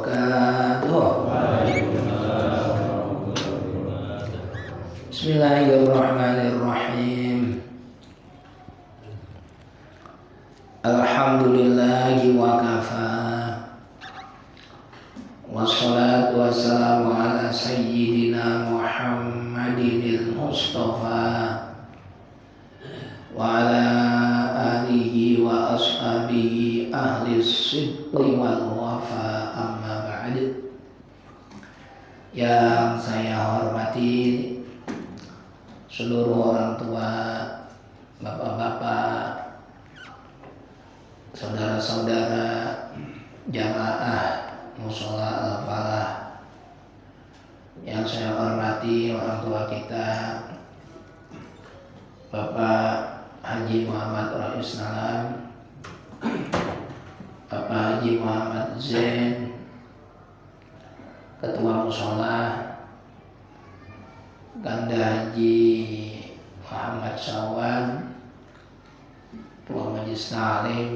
wabarakatuh. Bismillahirrahmanirrahim. Alhamdulillahi wa kafa. Wassalatu wassalamu ala sayyidina Muhammadinil Mustafa wa ala alihi wa ashabihi ahli sidqi wal wafa, amma ba'd. Yang saya hormati seluruh orang tua, bapak-bapak, saudara-saudara jamaah Mushola Al-Falah. Yang saya hormati orang tua kita, Bapak Haji Muhammad Rais Nalam, Bapak Haji Muhammad Zain, Ketua Mushola, Ganda Haji Muhammad Sawan, Ketua Majelis Ta'lim,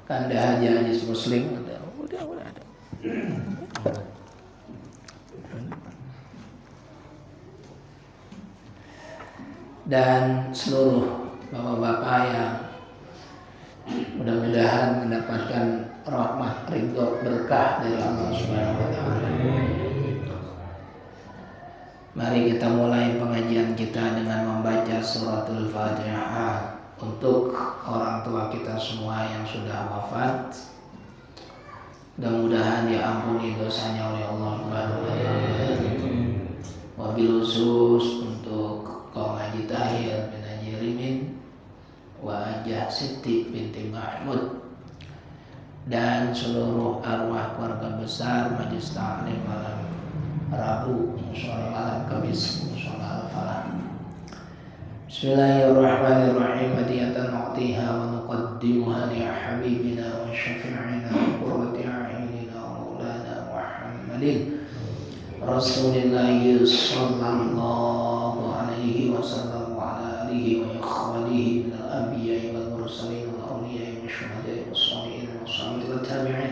Ganda Haji Hadis Muslim, udah ada. Dan seluruh bapak-bapak yang mudah-mudahan mendapatkan rahmat, ridho, berkah dari Allah Subhanahu wa taala. Mari kita mulai pengajian kita dengan membaca suratul Fatihah untuk orang tua kita semua yang sudah wafat. Mudah-mudahan diampuni dosanya oleh Allah Subhanahu wa taala. Wabil khusus untuk kaum Haji Tahir bin Haji Rimin, Wajah Siti binti Mahmud, dan seluruh arwah keluarga besar Majelis Ta'lim malam Rabu, Mushola malam Kamis, Mushola Al-Falah. Bismillahirrahmanirrahim. Hadiyatan nu'tiha wa nuqaddimuha li habibina wa syafi'ina wa qurrati a'yunina wa maulana Muhammadin Rasulillahi sallallahu alaihi wasallam wa ala alihi wa ikhwanihi minal anbiya'i wal mursalin wal awliya'i wa syuhada'i was shalihin wa sahabati wat tabi'in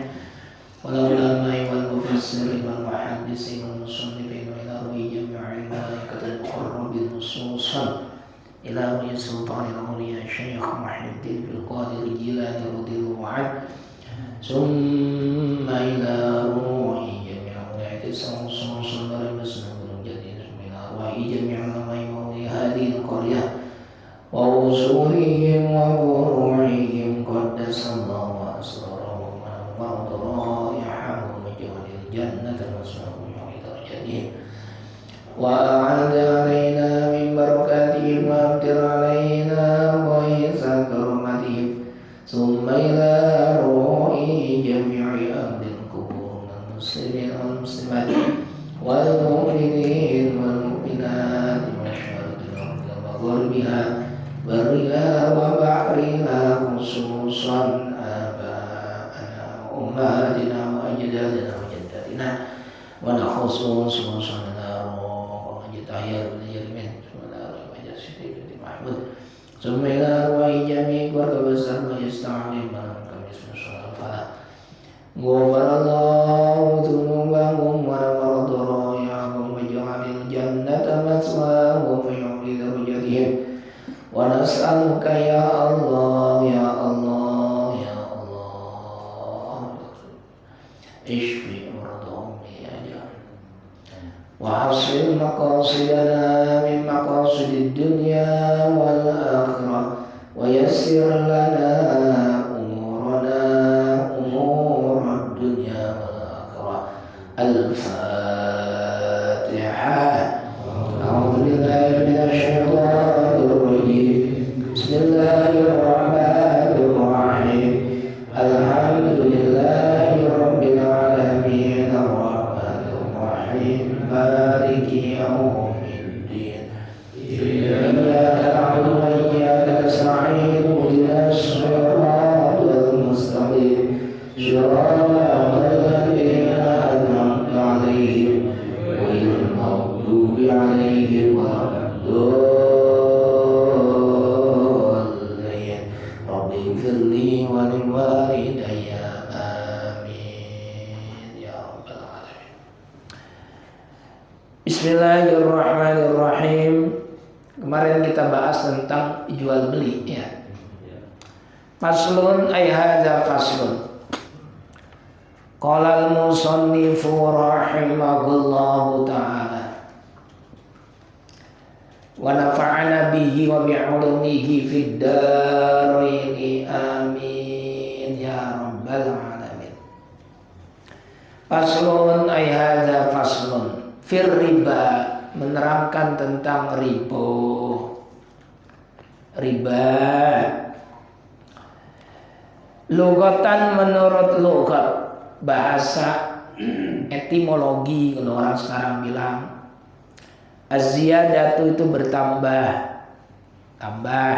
wal ulama'i wal mufassirin wal muhaddisin wal musannifin wa ila ruhi jami'il malaikatil muqarrabin khususan ila ruhi sultanil awliya Syekh Muhyiddin bil Qadir Jilani radhiyallahu anhu, summa ila ruhi jami'il awliya sallallahu alaihi wasallam jadi ila ruhi jami'il awliya hadhihi al-qaryah wa usulihim wa furu'ihim qaddasallahu asrarahum wa raihahum majadil jannati wa sahbihi darajatihim wa a'adha alaina min barakatihim wa amtir alaina wa isa karumatihim summa ila ruhi jami'i ahlil qubur wal muslimin wal muslimat wal mu'minin wal mu'minat wa syarqil ardi wa maghribiha barriha wa bahriha khususan aba'ana wa ummahatina wa ajdadina wa jaddatina wa nakhususan Tahir bin Jermin, Subhanallah, Wajah Siti binti Mahmud, Sumila Arwahi Jami keluarga besar Majelis Ta'lim malam Kamis Mushola Al-Falah. Ghafarallahu dzunubahum wa nawwara dhurayahum wa ja'alil jannata maswahum wa yu'li darajatihim. Wa nas'aluka ya Allah, ya Allah, ya Allah, ishfi mardahum ya Allah. وحصل مقاصدنا من مقاصد الدنيا والآخرة ويسر لنا أمورنا أمور الدنيا والآخرة. الفاتحة. أعوذ بالله من الشيطان الرجيم. بسم الله الرحمن الرحيم. الحمد لله رب العالمين الرحمن الرحيم مالك يوم الدين. إياك نعبد وإياك نستعين. اهدنا الصراط المستقيم صراط الذين أنعمت عليهم غير المغضوب عليهم ولا الضالين. رب اغفر لي li wa li walidayya amin ya rabbal alamin. Bismillahirrahmanirrahim. Kemarin kita bahas tentang jual beli ya. Faslun ay hadza faslun. Qala al-musannifu rahimahullahu ta'ala wa nafa'ana bihi wa bi'ulumihi fid dharain amin ya rabbal alamin. Faslun ay hadza faslun fir riba, menerangkan tentang riba. Lugatan menurut lugat, bahasa etimologi kalau orang sekarang bilang az-ziyadatu itu bertambah, tambah,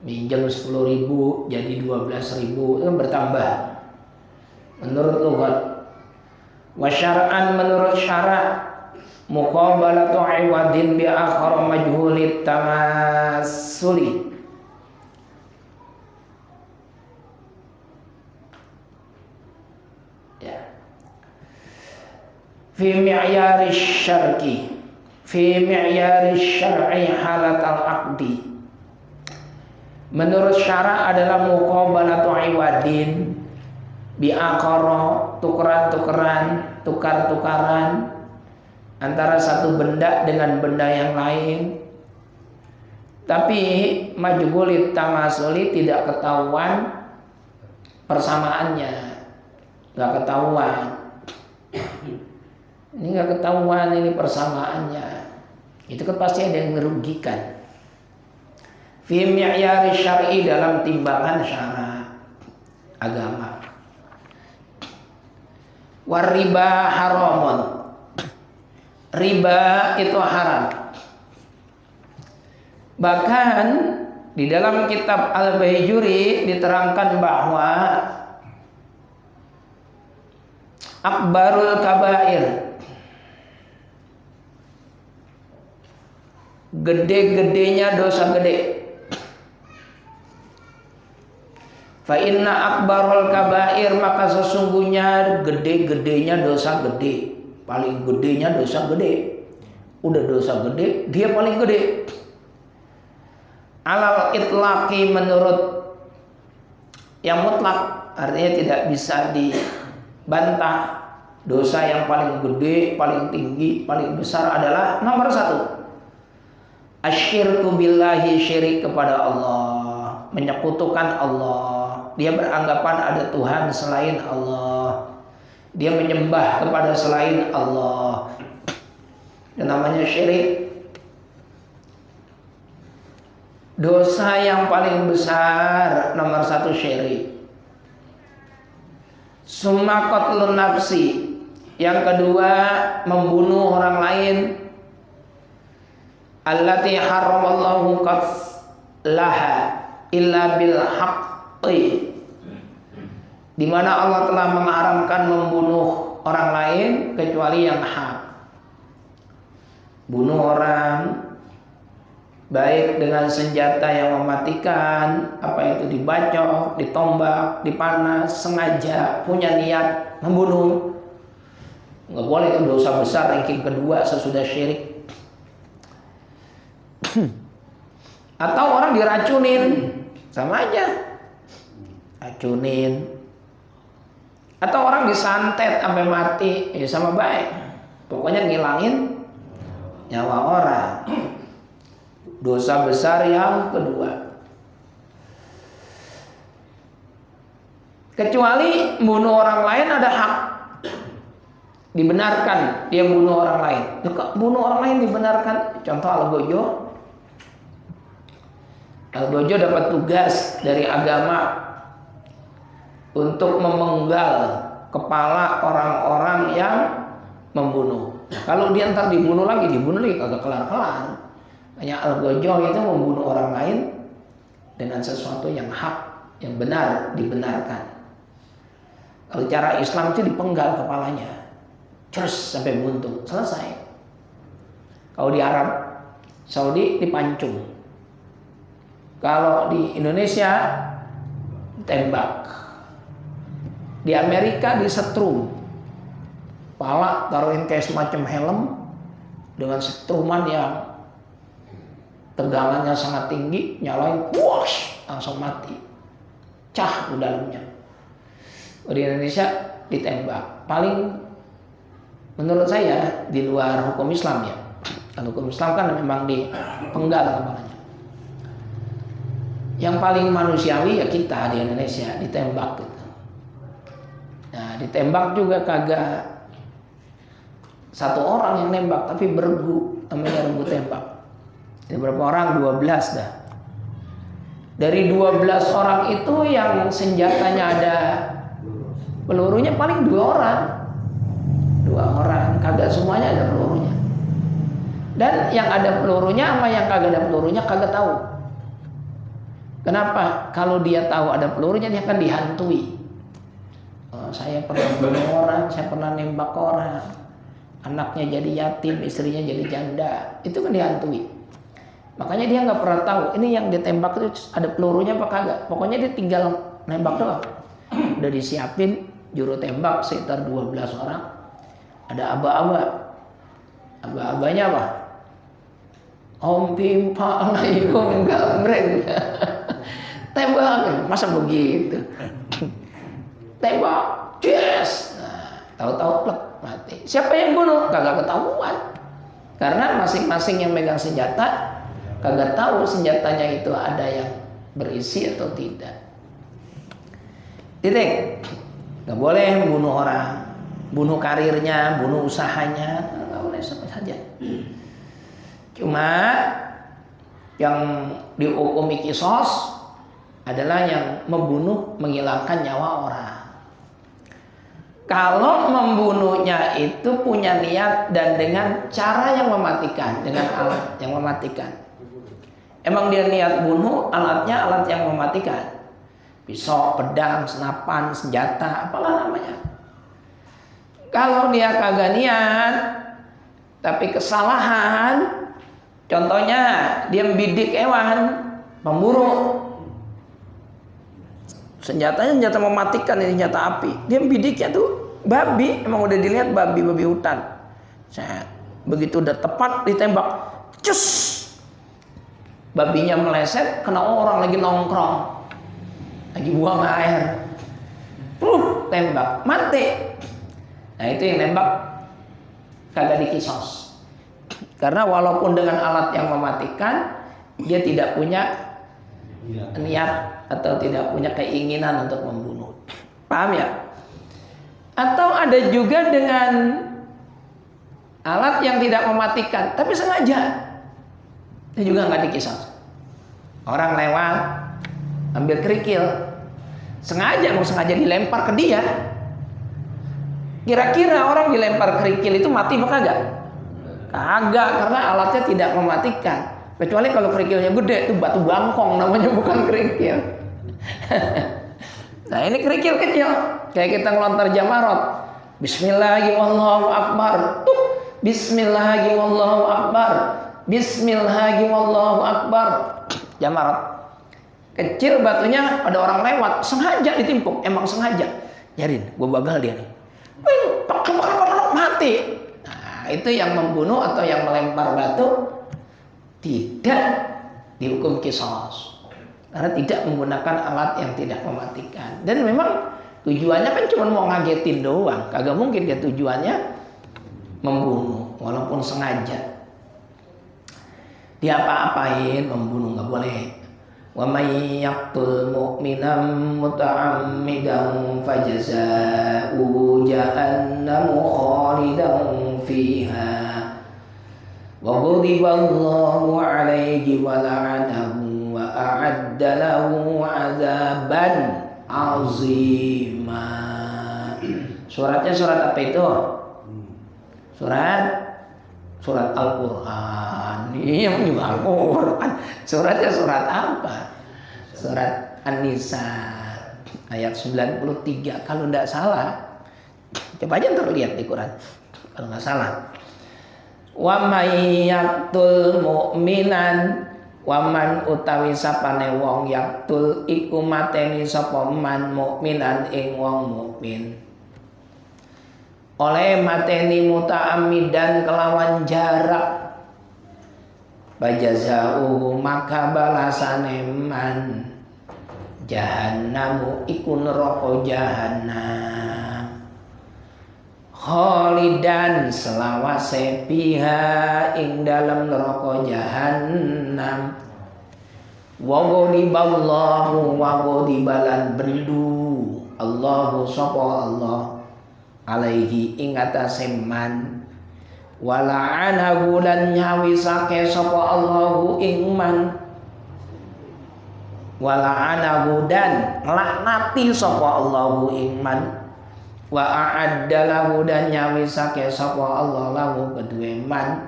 minjem 10.000 jadi 12.000 itu bertambah menurut lugat. Wa syar'an menurut syarak, muqabalatu iwadin bi akhar majhulit tamassuli, fi mi'yari syar'i, fi mi'yari syar'i halat al-aqdi. Menurut syara adalah muqabalatu iwadin bi akhara, tukaran-tukaran, tukar-tukaran antara satu benda dengan benda yang lain, tapi majhulit tamasuli, tidak ketahuan persamaannya, nggak ketahuan. Ini nggak ketahuan ini persamaannya, itu kan pasti ada yang merugikan. Fi mi'yari syar'i, dalam timbangan syara agama. War riba haramun, riba itu haram. Bahkan di dalam kitab Al-Baijuri diterangkan bahwa akbarul kabair, gede-gedenya dosa gede. Fa inna akbarul kabair, maka sesungguhnya gede-gedenya dosa gede, paling gedenya dosa gede. Udah dosa gede, dia paling gede. Alal itlaqi, menurut yang mutlak, artinya tidak bisa dibantah. Dosa yang paling gede, paling tinggi, paling besar adalah nomor 1, asyirku billahi, syirik kepada Allah, menyekutukan Allah. Dia beranggapan ada Tuhan selain Allah, dia menyembah kepada selain Allah, yang namanya syirik. Dosa yang paling besar nomor 1 syirik. Summa qatlun nafsi, yang kedua membunuh orang lain, allati haramallahu qatlaha illa bil haqqi, di mana Allah telah mengharamkan membunuh orang lain kecuali yang hak. Bunuh orang baik dengan senjata yang mematikan, apa itu dibacok, ditombak, dipanas, sengaja punya niat membunuh, nggak boleh, itu dosa besar, ranking kedua sesudah syirik. Atau orang diracunin, sama aja, racunin. Atau orang disantet sampai mati, ya sama baik. Pokoknya ngilangin nyawa orang. Dosa besar yang kedua. Kecuali bunuh orang lain ada hak, dibenarkan dia bunuh orang lain. Bunuh orang lain dibenarkan. Contoh Al-Gojo. Al-Gojo dapat tugas dari agama untuk memenggal kepala orang-orang yang membunuh. Kalau dia ntar dibunuh lagi kagak kelar-kelar. Hanya Al-Gojo itu membunuh orang lain dengan sesuatu yang hak, yang benar, dibenarkan. Kalau cara Islam itu dipenggal kepalanya, terus sampai buntung, selesai. Kalau di Arab Saudi dipancung. Kalau di Indonesia tembak. Di Amerika disetrum, pala taruhin kayak semacam helm dengan setruman yang tegangannya sangat tinggi, nyalain, wush, langsung mati, cah di dalamnya. Di Indonesia ditembak. Paling menurut saya di luar hukum Islam ya. Kalau hukum Islam kan memang dipenggal namanya. Yang paling manusiawi ya kita di Indonesia ditembak gitu. Nah, ditembak juga kagak satu orang yang nembak, tapi bergu, namanya regu tembak. Jadi berapa orang? 12 dah. Dari 12 orang itu yang senjatanya ada pelurunya paling 2 orang. 2 orang, kagak semuanya ada pelurunya. Dan yang ada pelurunya sama yang kagak ada pelurunya kagak tahu. Kenapa? Kalau dia tahu ada pelurunya dia akan dihantui. Saya pernah bunuh orang, saya pernah nembak orang, anaknya jadi yatim, istrinya jadi janda, itu kan dihantui. Makanya dia nggak pernah tahu ini yang ditembak itu ada pelurunya apa kagak. Pokoknya dia tinggal nembak doang. Udah disiapin juru tembak sekitar 12 orang. Ada aba-aba. Aba-abanya apa? Om pimpa alaikum gambreng. Tembak, masa begitu? Tembak. Yes. Nah, tahu-tahu plek mati. Siapa yang bunuh? Kagak ketahuan. Karena masing-masing yang megang senjata kagak tahu senjatanya itu ada yang berisi atau tidak. Titik. Gak boleh membunuh orang, bunuh karirnya, bunuh usahanya, gak boleh sama saja. Cuma yang dihukumi qisas adalah yang membunuh, menghilangkan nyawa orang. Kalau membunuhnya itu punya niat dan dengan cara yang mematikan, dengan alat yang mematikan. Emang dia niat bunuh, alatnya alat yang mematikan. Pisau, pedang, senapan, senjata, apalah namanya. Kalau dia kagak niat, tapi kesalahan, contohnya dia membidik hewan, memburu. Senjatanya senjata mematikan, ini senjata api. Dia bidiknya tuh babi, emang udah dilihat babi hutan. Begitu udah tepat ditembak, cus, babinya meleset, kena orang lagi nongkrong, lagi buang air, tembak, mati. Nah itu yang nembak kagak dikisos. Karena walaupun dengan alat yang mematikan, dia tidak punya niat atau tidak punya keinginan untuk membunuh. Paham ya? Atau ada juga dengan alat yang tidak mematikan tapi sengaja, itu juga nggak dikisos. Orang lewat ambil kerikil, sengaja dilempar ke dia. Kira-kira orang dilempar kerikil itu mati apa kagak? Kagak, karena alatnya tidak mematikan. Kecuali kalau kerikilnya gede, itu batu bangkong namanya, bukan kerikil. Nah ini kerikil kecil, kayak kita ngelontar jamarot. Bismillahirrahmanirrahim. Bismillahirrahmanirrahim. Bismillahirrahmanirrahim. Jamarot kecil, batunya ada orang lewat, sengaja ditimpuk, emang sengaja. Jarin, gue bagal dia nih. Mati. Nah itu yang membunuh atau yang melempar batu tidak dihukum qisas karena tidak menggunakan alat yang tidak mematikan. Dan memang tujuannya kan cuma mau ngagetin doang, kagak mungkin dia tujuannya membunuh walaupun sengaja. Dia apa-apain membunuh nggak boleh. Wa may yaqtul mu'minan muta'ammidan fajaza'uhu jahannamu khalidan fiha wa ghadiballahu 'alaihi wa la'anahu wa a'adda lahu 'adzaban 'azima. Suratnya surat apa itu? Surat Al-Quran. Iya, juga Al-Quran. Suratnya surat apa? Surat An-Nisa ayat 93 kalau tidak salah. Coba aja terlihat di Quran kalau nggak salah. Wa may yaqtul mu'minan Waman utawi sapane wong yaktul iku mateni sapa man mukminan ing wong mukmin. Oleh mateni muta'ammidan kelawan jarak. Bajazauhu maka balasane man jahannamu iku neraka jahannam. Khalidan selawase biha ing dalam neraka jahannam. Wa ghadiballahu wa ghadibalan bendu Allahu sapa Allah alaihi ing atase man wa la'anahu lan nyawisake sapa Allahu ing man wa la'anahu dan laknati sapa Allahu ing man wa a'adda lahu dan nyawisake sapa Allah lahu kedue man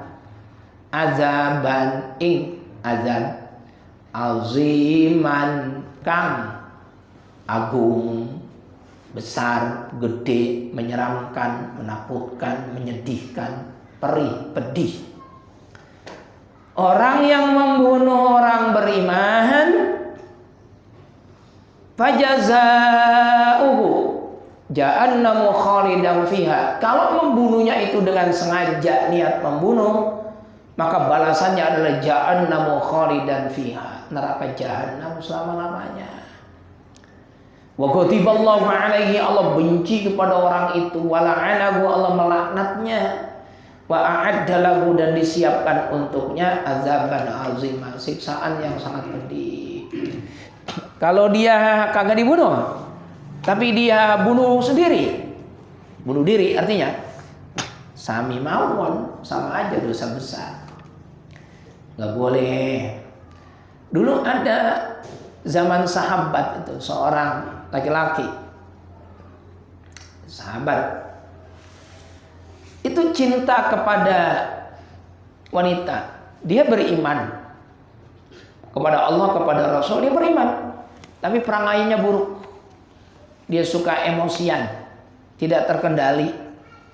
azaban ing azab aziman kang agung besar gede menyeramkan menakutkan menyedihkan perih pedih. Orang yang membunuh orang beriman fajazauhu Jahannamu khalidan fiha. Kalau membunuhnya itu dengan sengaja niat membunuh, maka balasannya adalah jahannamu khalidan fiha, neraka jahanam selama-lamanya. Wa ghadiballahu alaihi, Allah benci kepada orang itu, wa la'anahu, Allah melaknatnya, wa a'adda lahu, dan disiapkan untuknya azaban azimah, siksaan yang sangat pedih. Kalau dia kagak dibunuh, tapi dia bunuh sendiri, bunuh diri, artinya sami mawon, sama aja dosa besar. Gak boleh. Dulu ada zaman sahabat itu, seorang laki-laki sahabat itu cinta kepada wanita. Dia beriman kepada Allah, kepada Rasul, dia beriman, tapi perangainya buruk. Dia suka emosian, tidak terkendali,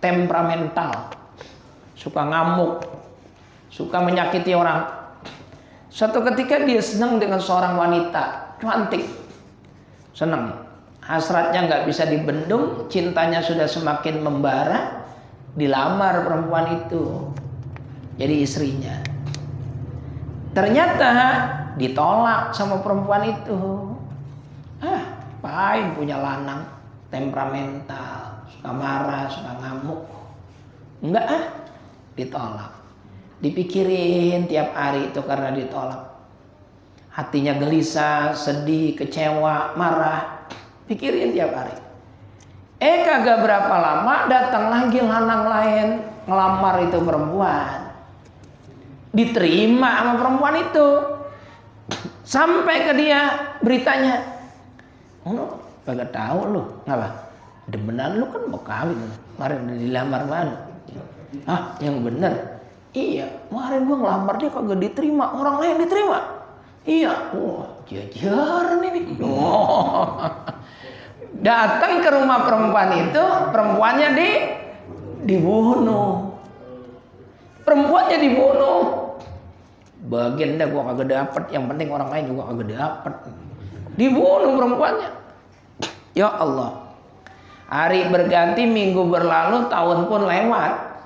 temperamental, suka ngamuk, suka menyakiti orang. Suatu ketika dia senang dengan seorang wanita cantik, senang, hasratnya nggak bisa dibendung, cintanya sudah semakin membara, dilamar perempuan itu jadi istrinya. Ternyata ditolak sama perempuan itu. Paling punya lanang temperamental, suka marah, suka ngamuk. Enggak, ditolak. Dipikirin tiap hari itu karena ditolak. Hatinya gelisah, sedih, kecewa, marah. Pikirin tiap hari. Kagak berapa lama datang lagi lanang lain ngelamar itu perempuan. Diterima sama perempuan itu. Sampai ke dia beritanya. Lu kagak tahu lu, ngapa? Demenan lu kan mau kawin, kemarin dilamar mana? Yang bener. Iya, kemarin gua ngelamar dia kagak diterima, orang lain diterima. Iya, jajaran ini. Datang ke rumah perempuan itu, perempuannya dibunuh. Perempuannya dibunuh. Bagian dah gua kagak dapet, yang penting orang lain juga kagak dapet. Dibunuh perempuannya. Ya Allah. Hari berganti, minggu berlalu, tahun pun lewat.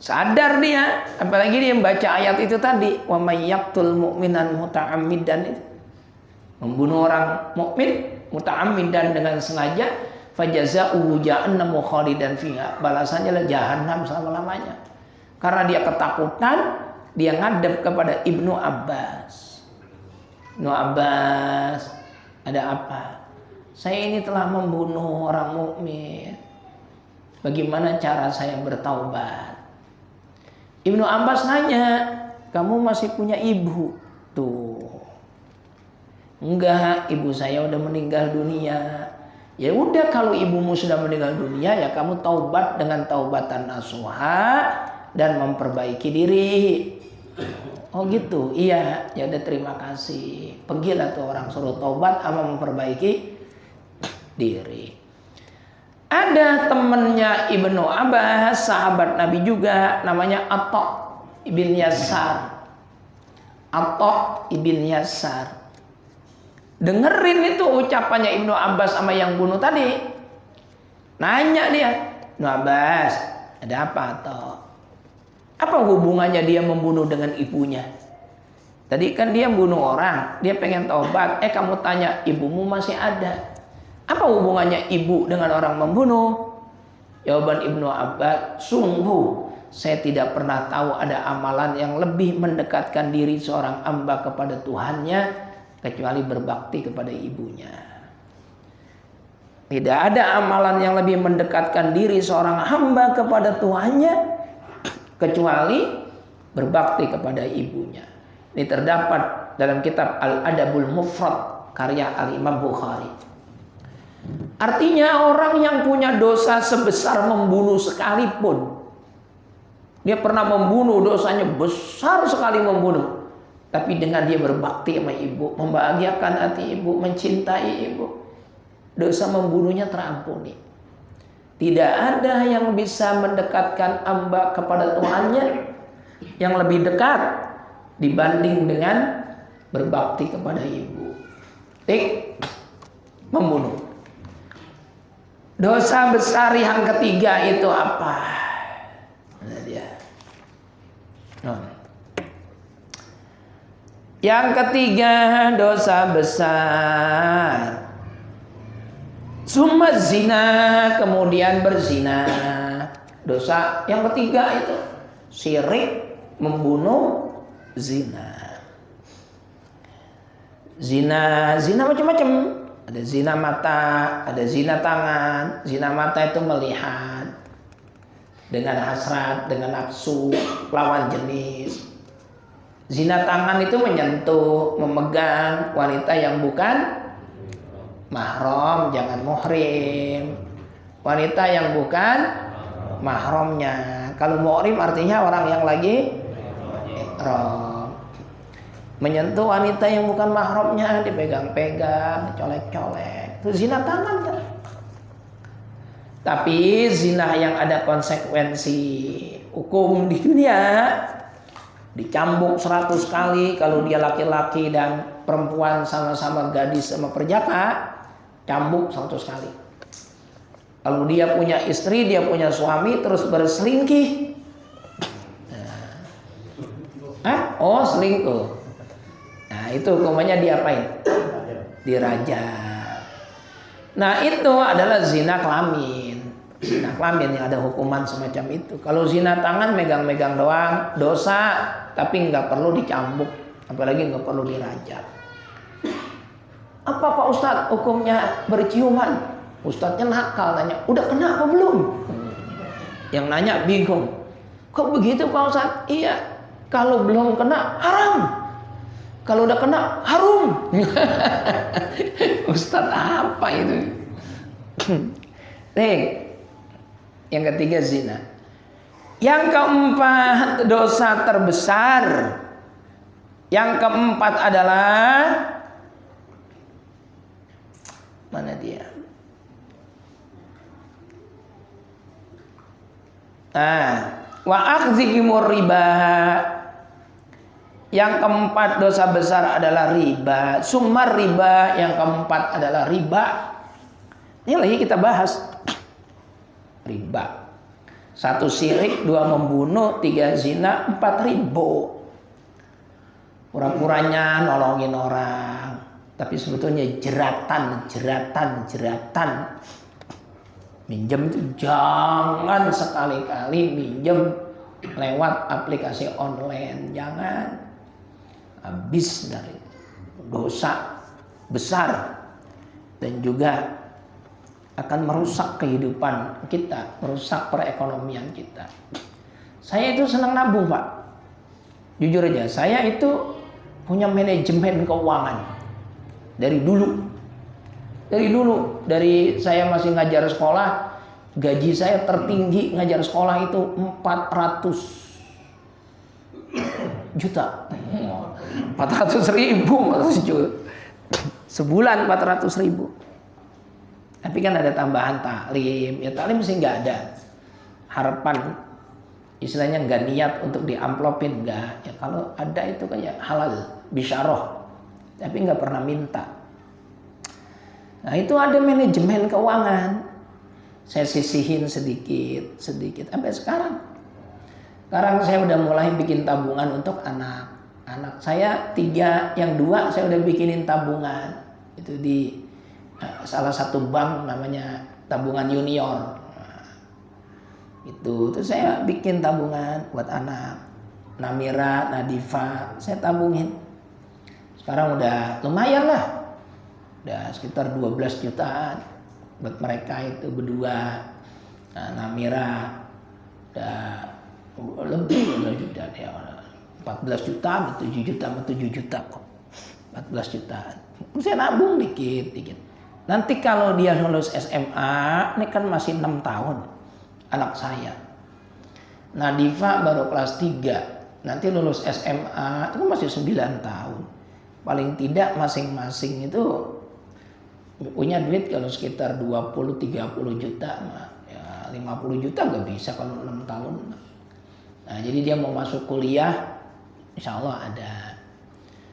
Sadar dia, apalagi dia membaca ayat itu tadi, wa may yaqtul mu'minan muta'ammidan itu. Membunuh orang mukmin muta'ammidan dengan sengaja, fajaza'uhu jahannamu khalidan fiha. Balasannya adalah jahanam selama-lamanya. Karena dia ketakutan, dia ngadep kepada Ibnu Abbas. Ibnu Abbas, ada apa? Saya ini telah membunuh orang mukmin. Bagaimana cara saya bertaubat? Ibnu Abbas nanya, kamu masih punya ibu? Tuh. Enggak, ibu saya udah meninggal dunia. Ya udah, kalau ibumu sudah meninggal dunia, ya kamu taubat dengan taubatan nasuha dan memperbaiki diri. Oh gitu, iya, ya udah terima kasih. Pergilah tuh orang, suruh taubat sama memperbaiki diri. Ada temennya Ibnu Abbas, sahabat Nabi juga, namanya Atha ibn Yasar. Atha ibn Yasar. Dengerin itu ucapannya Ibnu Abbas sama yang bunuh tadi. Nanya dia, Ibnu Abbas, ada apa Atha? Apa hubungannya dia membunuh dengan ibunya? Tadi kan dia bunuh orang, dia pengen taubat. Kamu tanya, ibumu masih ada. Apa hubungannya ibu dengan orang membunuh? Jawaban Ibnu Abbas, sungguh saya tidak pernah tahu ada amalan yang lebih mendekatkan diri seorang hamba kepada Tuhannya kecuali berbakti kepada ibunya. Tidak ada amalan yang lebih mendekatkan diri seorang hamba kepada Tuhannya kecuali berbakti kepada ibunya. Ini terdapat dalam kitab Al-Adabul Mufrad karya Al-Imam Bukhari. Artinya orang yang punya dosa sebesar membunuh sekalipun, dia pernah membunuh, dosanya besar sekali membunuh, tapi dengan dia berbakti sama ibu, membahagiakan hati ibu, mencintai ibu, dosa membunuhnya terampuni. Tidak ada yang bisa mendekatkan hamba kepada Tuhannya yang lebih dekat dibanding dengan berbakti kepada ibu. Membunuh. Dosa besar yang ketiga itu apa? Nah, dia. Yang ketiga dosa besar. Summa zina, kemudian berzina. Dosa yang ketiga itu syirik, membunuh, zina. Zina macam-macam. Ada zina mata, ada zina tangan. Zina mata itu melihat dengan hasrat, dengan nafsu, lawan jenis. Zina tangan itu menyentuh, memegang wanita yang bukan mahram, jangan muhrim. Wanita yang bukan mahramnya. Kalau muhrim artinya orang yang lagi ihram. Menyentuh wanita yang bukan mahramnya, dipegang-pegang, colek-colek. Itu zina tangan kan? Tapi zina yang ada konsekuensi hukum di dunia, dicambuk 100 kali kalau dia laki-laki dan perempuan sama-sama gadis sama perjaka, cambuk 100 kali. Kalau dia punya istri, dia punya suami terus berselingkih. Selingkuh. Nah, itu hukumannya diapain? Dirajam. Nah, itu adalah zina kelamin. Zina kelamin yang ada hukuman semacam itu. Kalau zina tangan megang-megang doang, dosa, tapi nggak perlu dicambuk, apalagi nggak perlu dirajam. Apa Pak Ustadz hukumnya berciuman? Ustadznya nakal, nanya, udah kena apa belum? Yang nanya bingung. Kok begitu Pak Ustadz? Iya, kalau belum kena haram. Kalau udah kena harum. Ustadz apa itu? Yang ketiga zina. Yang keempat dosa terbesar. Yang keempat adalah, mana dia? Wa akhdhihimur riba. Yang keempat dosa besar adalah riba. Sumar riba, yang keempat adalah riba. Ini lagi kita bahas. Riba. 1 syirik, 2 membunuh, 3 zina, 4 ribo. Pura-puranya nolongin orang, tapi sebetulnya jeratan. Minjem itu jangan sekali-kali minjem lewat aplikasi online, jangan. Habis dari dosa besar dan juga akan merusak kehidupan kita, merusak perekonomian kita. Saya itu senang nabung, Pak. Jujur aja, saya itu punya manajemen keuangan dari dulu. Dari saya masih ngajar sekolah, gaji saya tertinggi ngajar sekolah itu 400 juta. 400.000 sebulan, 400.000. Tapi kan ada tambahan taklim, ya taklim sih nggak ada. Harapan istilahnya nggak niat untuk diamplopin, nggak. Ya kalau ada itu kayak halal, bisyarah, tapi nggak pernah minta. Nah itu ada manajemen keuangan. Saya sisihin sedikit sampai sekarang. Sekarang saya udah mulai bikin tabungan untuk anak. Anak saya 3, yang 2 saya udah bikinin tabungan. Itu di salah satu bank namanya tabungan junior. Itu saya bikin tabungan buat anak. Namira, Nadifa, saya tabungin. Sekarang udah lumayan lah. Udah sekitar 12 jutaan buat mereka itu berdua. Nah, Namira udah lebih juta dia. 14 juta, 7 juta, 7 juta kok. 14 jutaan. Saya nabung dikit. Nanti kalau dia lulus SMA, ini kan masih 6 tahun. Anak saya Nadifa baru kelas 3, nanti lulus SMA itu kan masih 9 tahun. Paling tidak masing-masing itu punya duit kalau sekitar 20-30 juta, ya 50 juta gak bisa kalau 6 tahun. Nah jadi dia mau masuk kuliah, insya Allah ada.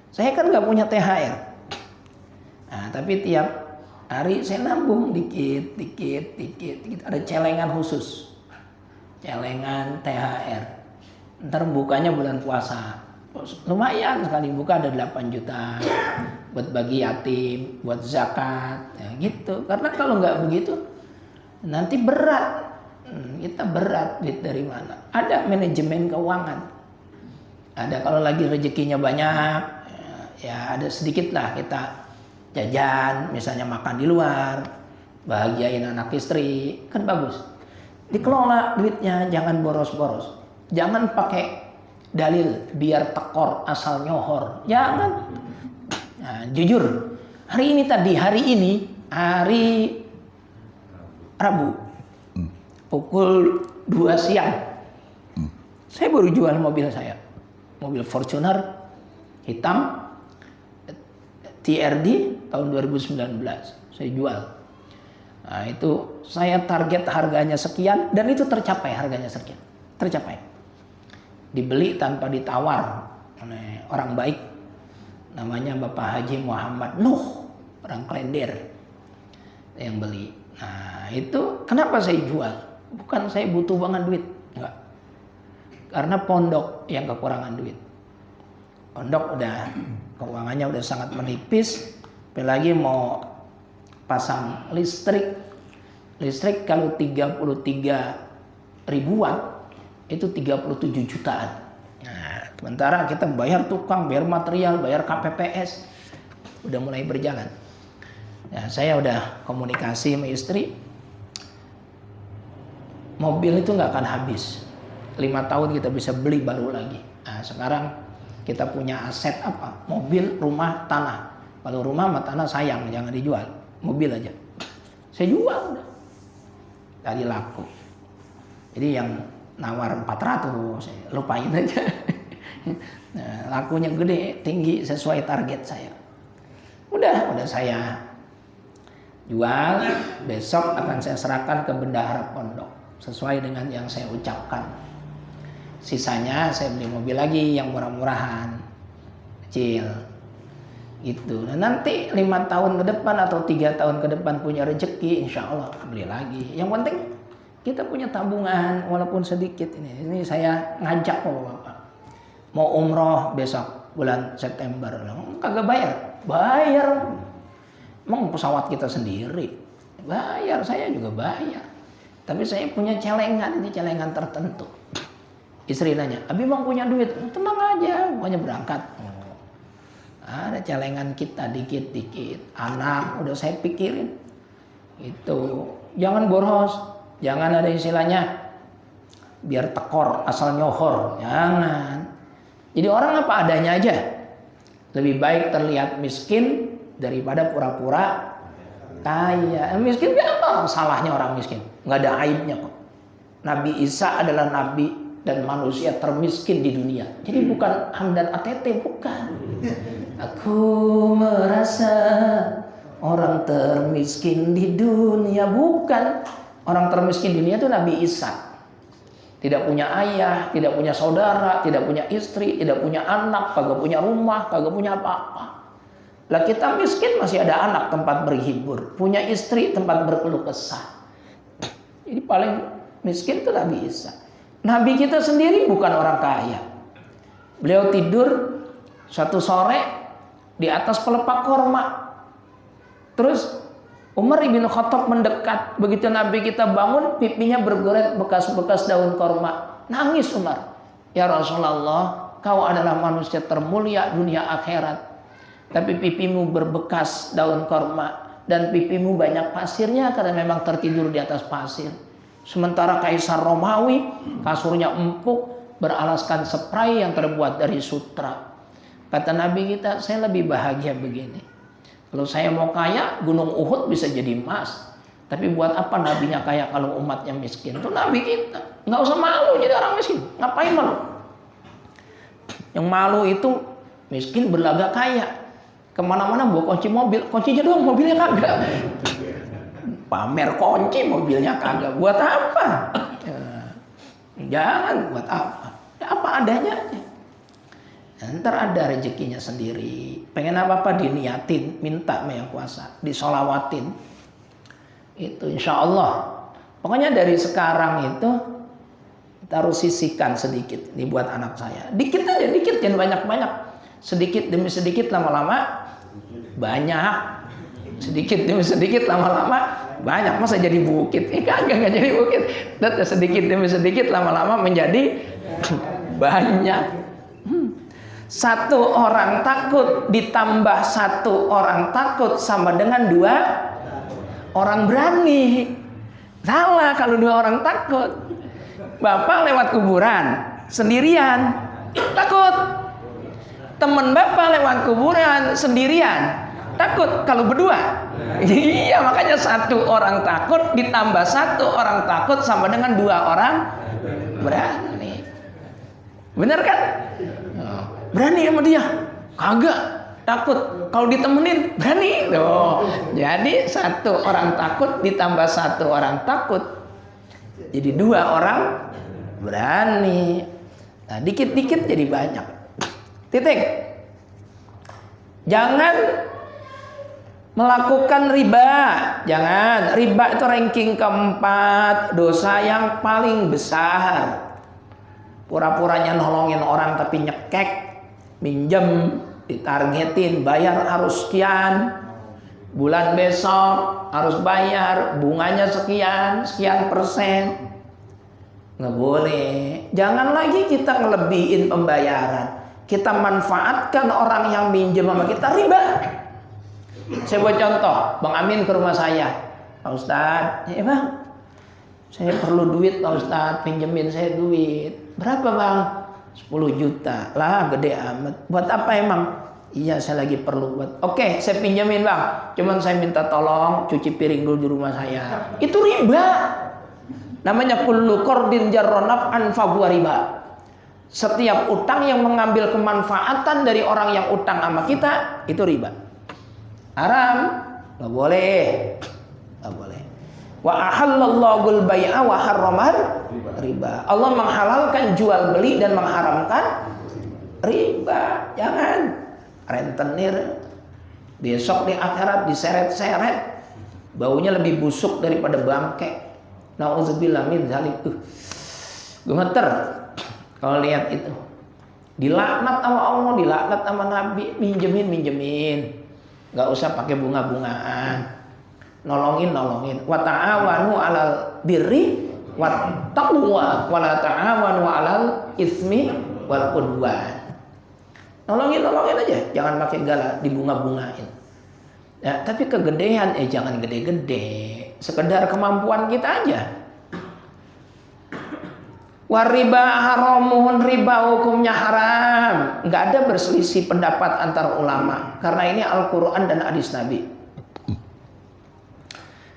Saya kan gak punya THR, nah tapi tiap hari saya nabung dikit. Ada celengan khusus, celengan THR. Ntar bukanya bulan puasa, lumayan sekali buka, ada 8 juta buat bagi yatim, buat zakat, ya gitu. Karena kalau nggak begitu nanti berat, kita berat. Duit dari mana? Ada manajemen keuangan. Ada kalau lagi rezekinya banyak, ya ada sedikit lah kita jajan, misalnya makan di luar, bahagiain anak istri, kan bagus. Dikelola duitnya, jangan boros-boros. Jangan pakai dalil biar tekor asal nyohor. Jangan. Nah, jujur, hari Rabu, pukul 2 siang, saya baru jual mobil saya. Mobil Fortuner hitam TRD tahun 2019 saya jual. Nah itu saya target harganya sekian dan itu tercapai, harganya sekian, tercapai. Dibeli tanpa ditawar oleh orang baik, namanya Bapak Haji Muhammad Nuh, orang Klender yang beli. Nah itu kenapa saya jual? Bukan saya butuh banget duit, enggak. Karena pondok yang kekurangan duit. Pondok udah keuangannya udah sangat menipis, apalagi mau pasang listrik kalau 33 ribuan itu 37 jutaan. Nah, sementara kita bayar tukang, bayar material, bayar KPPS, udah mulai berjalan. Nah, saya udah komunikasi sama istri, mobil itu nggak akan habis. 5 tahun kita bisa beli baru lagi. Nah, sekarang kita punya aset apa? Mobil, rumah, tanah. Kalau rumah sama tanah sayang, jangan dijual. Mobil aja. Saya jual udah. Tadi laku. Jadi yang nawar 400, saya lupain aja. Nah, lakunya gede, tinggi sesuai target saya. Udah saya jual, besok akan saya serahkan ke bendahara pondok sesuai dengan yang saya ucapkan. Sisanya saya beli mobil lagi yang murah-murahan, kecil gitu. Nah, nanti 5 tahun ke depan atau 3 tahun ke depan punya rezeki, insya Allah beli lagi. Yang penting kita punya tabungan walaupun sedikit. Ini saya ngajak Bapak, mau umroh besok bulan September, kagak bayar. Emang pesawat kita sendiri bayar, saya juga bayar. Tapi saya punya celengan, ini celengan tertentu. Istri nanya, Abi bang punya duit? Tenang aja, pokoknya berangkat. Ada celengan kita dikit-dikit. Anak udah saya pikirin. Itu jangan boros, jangan ada istilahnya biar tekor asal nyohor, jangan. Jadi orang apa adanya aja. Lebih baik terlihat miskin daripada pura-pura kaya. Miskin gak apa salahnya orang miskin, nggak ada aibnya kok. Nabi Isa adalah nabi dan manusia termiskin di dunia. Jadi bukan Hamdan ATT, bukan. Aku merasa orang termiskin di dunia, bukan. Orang termiskin di dunia itu Nabi Isa. Tidak punya ayah, tidak punya saudara, tidak punya istri, tidak punya anak, kagak punya rumah, kagak punya apa-apa. Lah kita miskin masih ada anak tempat berhibur, punya istri tempat berkeluh kesah. Jadi paling miskin itu Nabi Isa. Nabi kita sendiri bukan orang kaya. Beliau tidur suatu sore di atas pelepah korma. Terus Umar ibn Khattab mendekat. Begitu Nabi kita bangun, pipinya bergoret bekas-bekas daun korma. Nangis Umar. Ya Rasulullah, kau adalah manusia termulia dunia akhirat. Tapi pipimu berbekas daun korma. Dan pipimu banyak pasirnya karena memang tertidur di atas pasir. Sementara Kaisar Romawi, kasurnya empuk, beralaskan spray yang terbuat dari sutra. Kata Nabi kita, saya lebih bahagia begini. Kalau saya mau kaya, Gunung Uhud bisa jadi emas. Tapi buat apa nabinya kaya kalau umatnya miskin? Itu Nabi kita. Nggak usah malu jadi orang miskin. Ngapain malu? Yang malu itu miskin berlagak kaya. Kemana-mana bawa kunci mobil. Kuncinya doang, mobilnya kagak. Pamer kunci, mobilnya kagak. Buat apa? Jangan buat apa. Ya, apa adanya aja. Ntar ada rezekinya sendiri. Pengen apa-apa diniatin, minta sama yang kuasa, disolawatin. Itu insya Allah. Pokoknya dari sekarang itu kita harus sisihkan sedikit dibuat anak saya. Dikit aja, dikit, jangan banyak-banyak. Sedikit demi sedikit lama-lama banyak. Sedikit demi sedikit lama-lama banyak. Masa jadi bukit? Kagak jadi bukit. Sedikit demi sedikit lama-lama menjadi banyak. Satu orang takut ditambah satu orang takut sama dengan dua orang berani. Salah kalau dua orang takut. Bapak lewat kuburan sendirian, takut. Teman bapak lewat kuburan sendirian, takut. Kalau berdua, iya, makanya satu orang takut ditambah satu orang takut sama dengan dua orang berani. Benar kan? Berani sama dia? Kagak, takut. Kalau ditemenin berani. Loh, jadi satu orang takut ditambah satu orang takut, jadi dua orang berani. Nah, dikit-dikit jadi banyak. Titik. Jangan melakukan riba. Jangan. Riba itu ranking keempat dosa yang paling besar. Pura-puranya nolongin orang tapi nyekek. Minjem, ditargetin, bayar harus sekian, bulan besok harus bayar, bunganya sekian, sekian persen. Nggak boleh. Jangan lagi kita ngelebihin pembayaran. Kita manfaatkan orang yang minjem sama kita riba. Saya buat contoh, Bang Amin ke rumah saya. Pak Ustadz, ya Bang, saya perlu duit Pak Ustadz, pinjemin saya duit. Berapa Bang? 10 juta. Lah gede amat. Buat apa emang? Iya, saya lagi perlu buat. Oke, saya pinjemin Bang. Cuman saya minta tolong cuci piring dulu di rumah saya. Itu riba. Namanya kullu qardin jarra naf'an fa huwa riba. Setiap utang yang mengambil kemanfaatan dari orang yang utang sama kita, itu riba. Haram. Nggak boleh. Nggak boleh. Wa ahallallahu al-bai'a wa harramal riba. Allah menghalalkan jual beli dan mengharamkan riba. Jangan rentenir besok di akhirat diseret-seret, baunya lebih busuk daripada bangke. Nauzubillah min dzalik. Gemeter kalau lihat itu. Dilaknat sama Allah, dilaknat sama Nabi. Minjemin. Nggak usah pakai bunga-bungaan. Nolongin. Wa ta'awanu 'alal birri wat taqwa wa la ta'awanu 'alal ismi wal udwan. Nolongin aja, jangan pakai gala dibunga-bungain. Ya, tapi kegedean jangan gede-gede. Sekedar kemampuan kita aja. Wariba haramun, riba hukumnya haram. Nggak ada berselisih pendapat antar ulama karena ini Al-Qur'an dan hadis Nabi.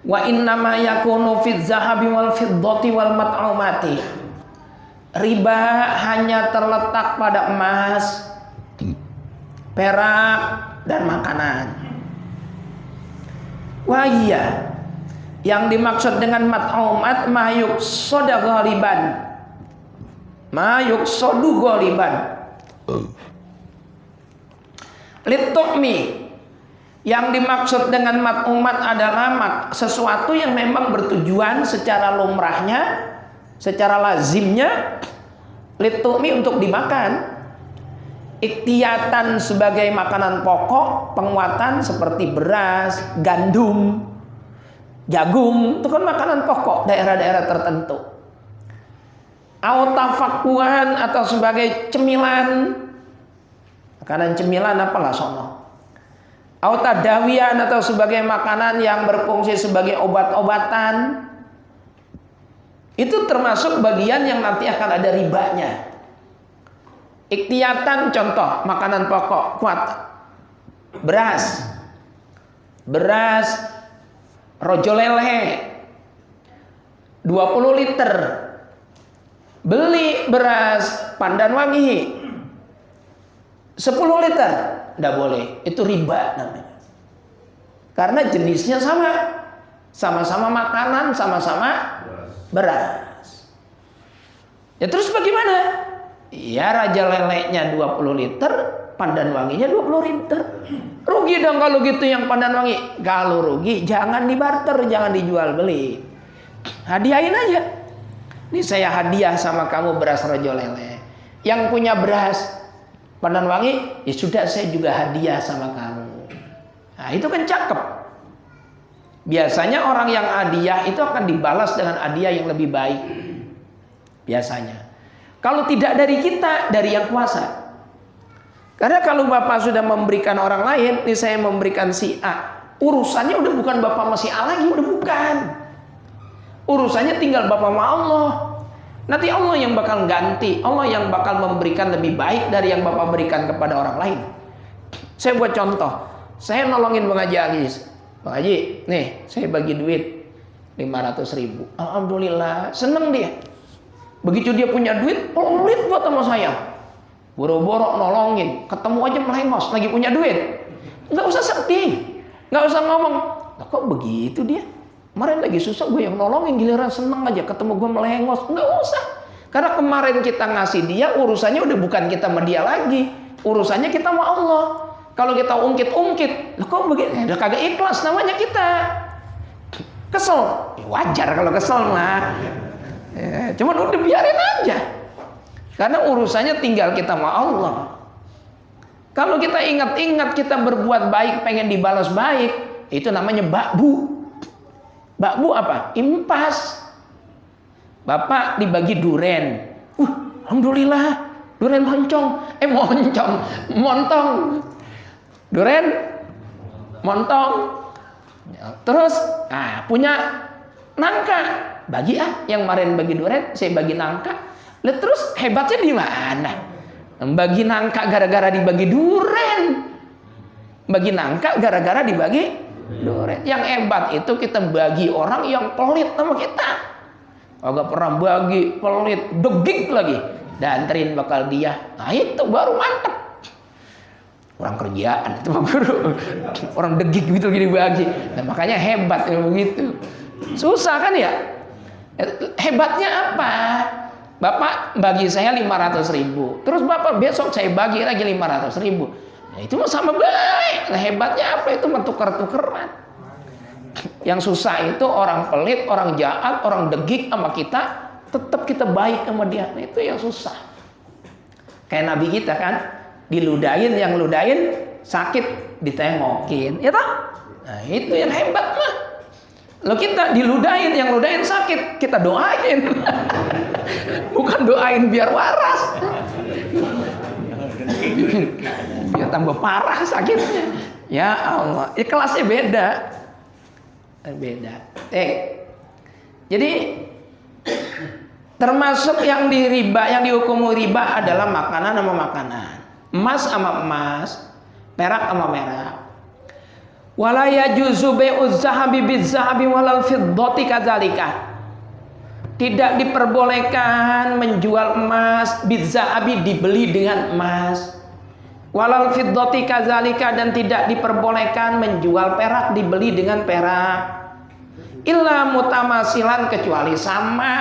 Wa innama yakunu fid zahabi wal fiddati wal mat'umati. Riba hanya terletak pada emas, perak dan makanan. Wah iya, yang dimaksud dengan mat'umat mayuk soda ghaliban, Ma yuqsadu ghaliban. Litukmi, yang dimaksud dengan mat'umat adalah sesuatu yang memang bertujuan secara lumrahnya, secara lazimnya, litukmi untuk dimakan. Iktiyatan sebagai makanan pokok, penguatan seperti beras, gandum, jagung, itu kan makanan pokok daerah-daerah tertentu. Autafakuhan atau sebagai cemilan, makanan cemilan apalah sono. Autadawian atau sebagai makanan yang berfungsi sebagai obat-obatan. Itu termasuk bagian yang nanti akan ada ribanya. Iktiyatan contoh makanan pokok kuat. Beras rojo lele 20 liter. Beli beras Pandan Wangi 10 liter, enggak boleh, itu riba namanya. Karena jenisnya sama-sama makanan, sama-sama beras. Ya terus bagaimana? Ya Raja Lelenya 20 liter, Pandan Wanginya 20 liter. Rugi dong kalau gitu yang Pandan Wangi. Kalau rugi jangan dibarter, jangan dijual beli. Hadiahin aja. Ini saya hadiah sama kamu beras Raja Lele. Yang punya beras Pandan Wangi, ya sudah saya juga hadiah sama kamu. Nah itu kan cakep. Biasanya orang yang hadiah itu akan dibalas dengan hadiah yang lebih baik. Biasanya. Kalau tidak dari kita, dari yang kuasa. Karena kalau Bapak sudah memberikan orang lain, ini saya memberikan si A, urusannya udah bukan Bapak sama si A lagi, udah bukan. Urusannya tinggal Bapak sama Allah. Nanti Allah yang bakal ganti, Allah yang bakal memberikan lebih baik dari yang Bapak berikan kepada orang lain. Saya buat contoh, saya nolongin Bang Haji Agis. Bang Haji, nih saya bagi duit 500.000. Alhamdulillah, seneng dia. Begitu dia punya duit, pelit buat sama saya. Boro-boro nolongin, ketemu aja melengos, lagi punya duit. Nggak usah sedih, nggak usah ngomong, "Lah kok begitu dia? Kemarin lagi susah gue yang nolongin, giliran seneng aja ketemu gue melengos." Nggak usah. Karena kemarin kita ngasih dia, urusannya udah bukan kita sama dia lagi. Urusannya kita sama Allah. Kalau kita ungkit-ungkit, "Lah kok begini?" Udah kagak ikhlas namanya kita. Kesel. Ya wajar kalau kesel mah. Ya, cuman udah biarin aja. Karena urusannya tinggal kita sama Allah. Kalau kita ingat-ingat kita berbuat baik, pengen dibalas baik, itu namanya bakbu. Bakbu apa? Impas. Bapak dibagi duren. Alhamdulillah, duren montong. Duren montong. Terus, punya nangka. Bagi yang kemarin bagi duren, saya bagi nangka. Lihat terus hebatnya di mana? Bagi nangka gara-gara dibagi duren. Bagi nangka gara-gara dibagi duren. Yang hebat itu kita bagi orang yang pelit sama kita. Agak pernah bagi, pelit, degik lagi. Danterin bakal dia. Nah itu baru mantep. Orang kerjaan itu Pak Guru. Orang degik gitu gini bagi. Nah makanya hebat begitu. Susah kan ya? Hebatnya apa? Bapak bagi saya 500.000. Terus Bapak besok saya bagi lagi 500.000. Nah, itu mah sama baik. Nah, hebatnya apa? Itu mah tuker-tukeran. Yang susah itu orang pelit, orang jahat, orang degik sama kita, tetap kita baik sama dia. Nah, itu yang susah. Kayak Nabi kita kan, diludahin, yang ludahin sakit ditengokin, ya toh? Nah, itu yang hebat mah. Lo kita diludahin, yang ludahin sakit, kita doain. Bukan doain biar waras. Biar tambah parah sakitnya. Ya Allah, kelasnya beda. Jadi termasuk yang dihukum riba adalah makanan sama makanan. Emas sama emas, perak sama perak. Wala yajuzu bai'uz zahabi biz-zahabi walal fiddati kadzalika. Tidak diperbolehkan menjual emas biz-zahabi, dibeli dengan emas. Walal fiddati kadzalika, dan tidak diperbolehkan menjual perak, dibeli dengan perak. Illa mutamasilan, kecuali sama.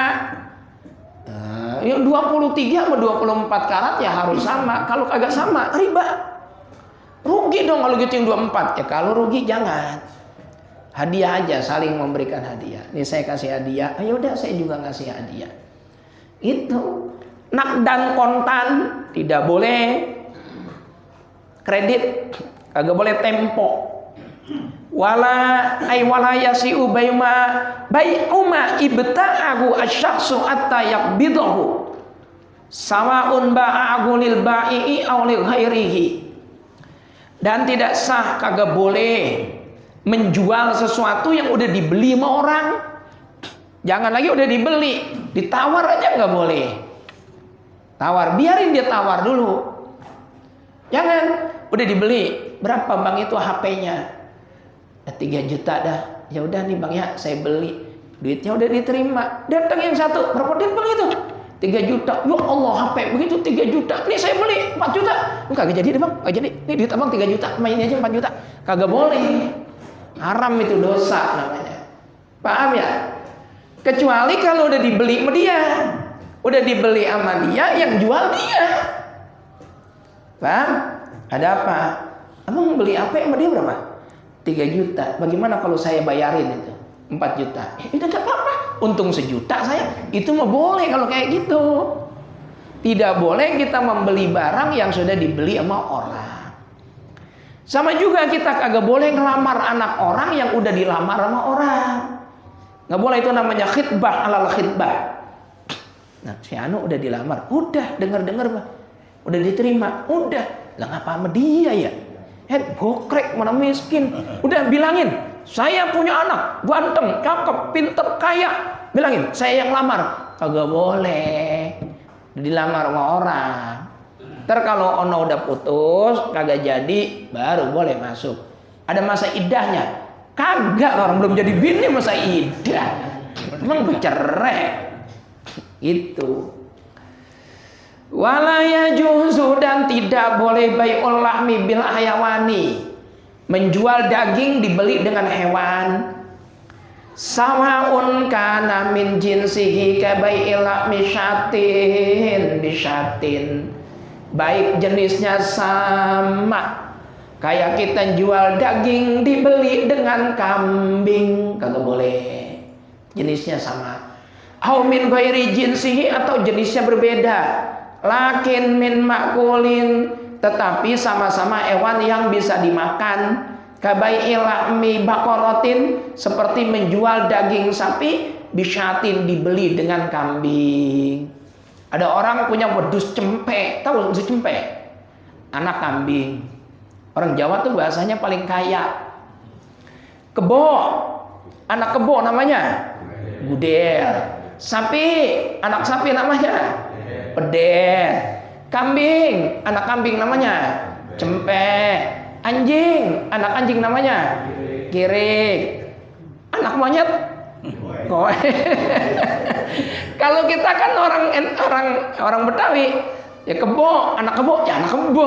Yang 23 sama 24 karat ya harus sama. Kalau kagak sama, riba. Rugi dong kalau gitu yang 24. Ya kalau rugi jangan. Hadiah aja, saling memberikan hadiah. Ini saya kasih hadiah, ya udah saya juga ngasih hadiah. Itu. Nakdan kontan tidak boleh. Kredit kagak boleh tempo. Wala yasi'u bai'uma ibta'ahu asy-syakhsu atta yaqbidahu. Sawa'un ba'ahu lil ba'i'i aw lil ghairihi. Dan tidak sah, kagak boleh menjual sesuatu yang udah dibeli sama orang. Jangan lagi udah dibeli, ditawar aja nggak boleh. Tawar, biarin dia tawar dulu. Jangan, udah dibeli. Berapa bang itu HP-nya? 3 juta dah. Ya udah nih bang ya, saya beli. Duitnya udah diterima. Datang yang satu, berapa duit bang itu? 3 juta. Ya Allah, HP begitu 3 juta. Nih saya beli 4 juta. Kagak jadi deh bang, kagak jadi. Nih duit abang 3 juta, main aja 4 juta. Kagak boleh. Haram itu, dosa namanya. Paham ya? Kecuali kalau udah dibeli sama dia. Udah dibeli sama dia, yang jual dia. Paham? Ada apa? Abang beli apa sama dia berapa? 3 juta. Bagaimana kalau saya bayarin itu? 4 juta. Itu gak apa-apa. Untung 1 juta saya. Itu mah boleh kalau kayak gitu. Tidak boleh kita membeli barang yang sudah dibeli sama orang. Sama juga kita kagak boleh ngelamar anak orang yang udah dilamar sama orang. Nggak boleh, itu namanya khitbah alal khitbah. Nah, si Anu udah dilamar, udah dengar-dengar bah, udah diterima, udah. Lah ngapa sama dia ya? Bokrek mana miskin. Udah bilangin, saya punya anak, ganteng, cakep, pinter, kaya. Bilangin, saya yang lamar. Kagak boleh. Dilamar sama orang. Ntar kalau ono udah putus, kagak jadi, baru boleh masuk. Ada masa idahnya. Kagak, orang belum jadi bini masa idah. Emang bercerai. Itu. Wala yajuzu, dan tidak boleh bai'ul lahmi bil hayawani. Menjual daging dibeli dengan hewan. Sawaun kana min jinsihi ka bai'il lahmi syatin bisyatin. Baik jenisnya sama, kayak kita jual daging dibeli dengan kambing, kagak boleh. Jenisnya sama. Au min ghairi jinsihi, atau jenisnya berbeda. Lakin min makulin, tetapi sama-sama hewan yang bisa dimakan. Kabai'il lahmi baqaratin, seperti menjual daging sapi, bisyatin dibeli dengan kambing. Ada orang punya wedus cempe, tahu wedus cempe? Anak kambing. Orang Jawa tuh bahasanya paling kaya. Kebo, anak kebo namanya gudel. Sapi, anak sapi namanya peder. Kambing, anak kambing namanya cempe. Anjing, anak anjing namanya kirik. Anak monyet kowe. Kalau kita kan orang Betawi, ya kebo, anak kebo, ya anak kebo.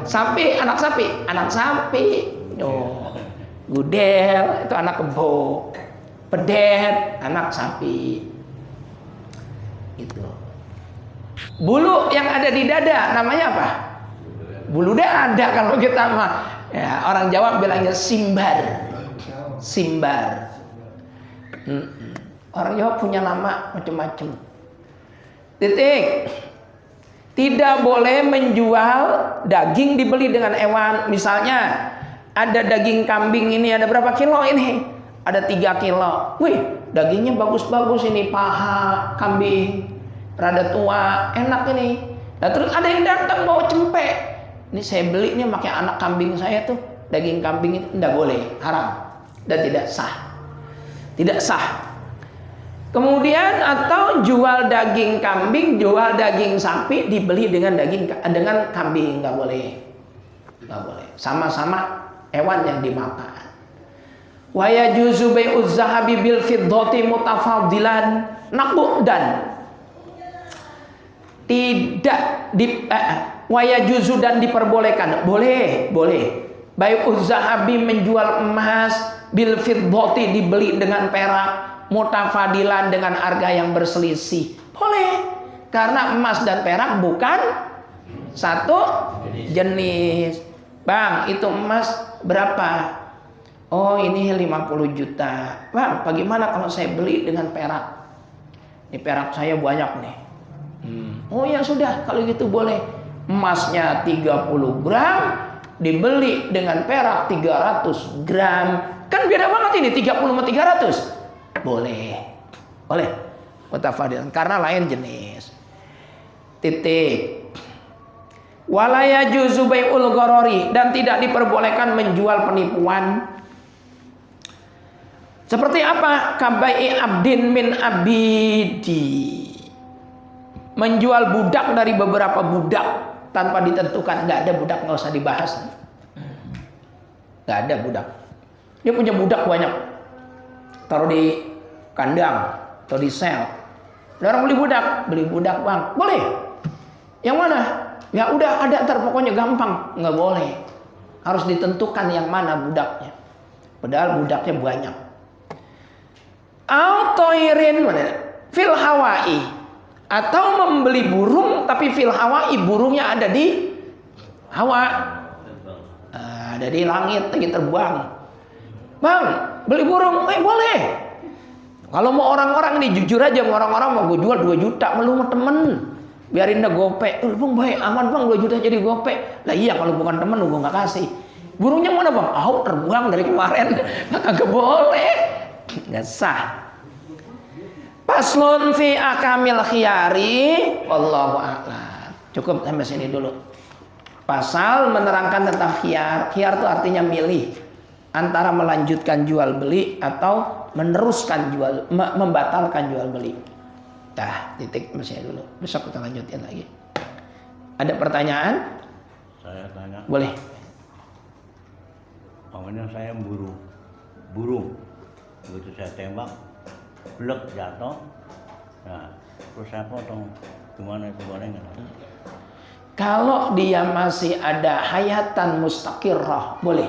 Sapi, anak sapi. Oh, gudel itu anak kebo. Pedet, anak sapi. Itu. Bulu yang ada di dada namanya apa? Bulu dada kalau kita mah. Ya, orang Jawa bilangnya simbar. Simbar. Orang Jawa punya nama macam-macam. Titik. Tidak boleh menjual daging dibeli dengan hewan. Misalnya ada daging kambing ini, ada berapa kilo ini? Ada 3 kilo. Wih, dagingnya bagus-bagus ini, paha kambing. Rada tua, enak ini. Nah, terus ada yang datang bawa cempe. Ini saya beli nih pakai anak kambing saya tuh. Daging kambing itu tidak boleh, haram dan tidak sah. Tidak sah. Kemudian atau jual daging kambing, jual daging sapi dibeli dengan kambing, nggak boleh. Nggak boleh. Sama-sama hewan yang dimakan. Wa yajuzu bai'uz zahabi bil fiddati mutafaddilan naqdan. Tidak wa yajuzu, dan diperbolehkan. Boleh. Bai'uz zahabi, menjual emas, bil fiddati dibeli dengan perak, mutafadilan dengan harga yang berselisih. Boleh. Karena emas dan perak bukan satu jenis. Bang, itu emas berapa? Oh, ini 50 juta. Bang, bagaimana kalau saya beli dengan perak? Ini perak saya banyak nih. Oh ya sudah, kalau gitu boleh. Emasnya 30 gram dibeli dengan perak 300 gram. Kan beda banget ini 30 sama 300. Boleh. Boleh. Mutafadilan karena lain jenis. Titik. Wala yajuzu bai'ul gharari, dan tidak diperbolehkan menjual penipuan. Seperti apa? Kabai'i abdin min abidi. Menjual budak dari beberapa budak tanpa ditentukan. Nggak ada budak, nggak usah dibahas. Nggak ada budak. Dia punya budak banyak, taruh di kandang atau di sel. Ada orang beli budak bang, boleh. Yang mana? Ya udah ada, ntar pokoknya gampang. Nggak boleh. Harus ditentukan yang mana budaknya. Padahal budaknya banyak. Autoirin mana? Fil hawai. Atau membeli burung tapi fil hawai, burungnya ada di hawa, ada di langit lagi terbang. Bang, beli burung, boleh. Kalau mau orang-orang ini jujur aja, mau orang-orang mau gue jual 2 juta, lu mau temen, biarin dah gope. Bang baik aman bang, 2 juta jadi gope. Lah iya kalau bukan temen gue nggak kasih. Burungnya mana bang? Terbang dari kemarin, kagak boleh, nggak sah. Paslon fi akamil khiyari, wallahu a'lam. Cukup sampai sini dulu. Pasal menerangkan tentang khiyar. Khiyar itu artinya milih antara melanjutkan jual beli atau meneruskan membatalkan jual beli. Dah, titik masih dulu. Besok kita lanjutin lagi. Ada pertanyaan? Saya tanya. Boleh. Pokoknya saya burung. Begitu saya tembak, blek jatuh. Nah, terus saya potong. Gimana itu boleh nggak? Kalau dia masih ada hayatan mustaqirrah, boleh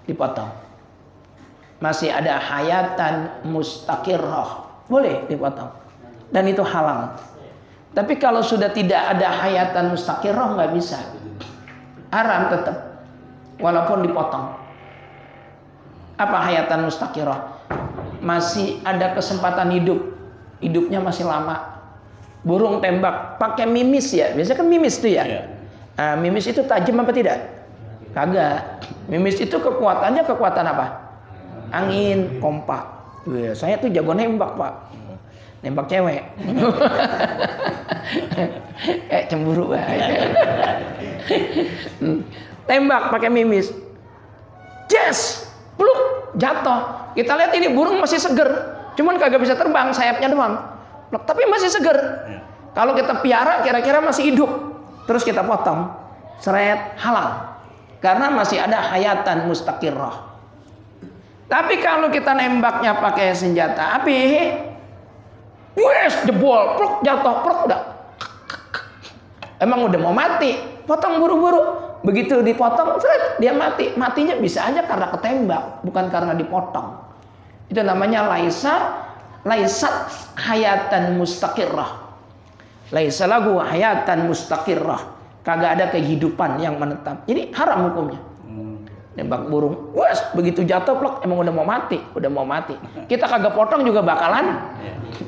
dipotong. Masih ada hayatan mustaqirrah, boleh dipotong. Dan itu halal. Tapi kalau sudah tidak ada hayatan mustaqirrah, nggak bisa. Haram tetap, walaupun dipotong. Apa hayatan mustaqirrah? Masih ada kesempatan hidupnya masih lama. Burung tembak pakai mimis ya, biasanya kan mimis tuh ya. Mimis itu tajam apa tidak? Kagak. Mimis itu kekuatannya kekuatan apa? Angin, kompak. Saya tuh jago nembak pak, nembak cewek. Cemburu tembak pakai mimis, yes, peluk, jatuh. Kita lihat ini burung masih seger, cuman kagak bisa terbang, sayapnya doang, tapi masih seger. Kalau kita piara kira-kira masih hidup, terus kita potong, seret, halal, karena masih ada hayatan mustaqirrah. Tapi kalau kita nembaknya pakai senjata api, wes jebol, pluk, jatuh, pluk, udah, emang udah mau mati, potong buru-buru. Begitu dipotong, dia mati. Matinya bisa aja karena ketembak, bukan karena dipotong. Itu namanya laisat hayatan mustaqirrah. Laisa lagu hayatan mustaqirrah. Kagak ada kehidupan yang menetap. Jadi haram hukumnya. Nembak burung, wes begitu jatuh plok, emang udah mau mati. Kita kagak potong juga bakalan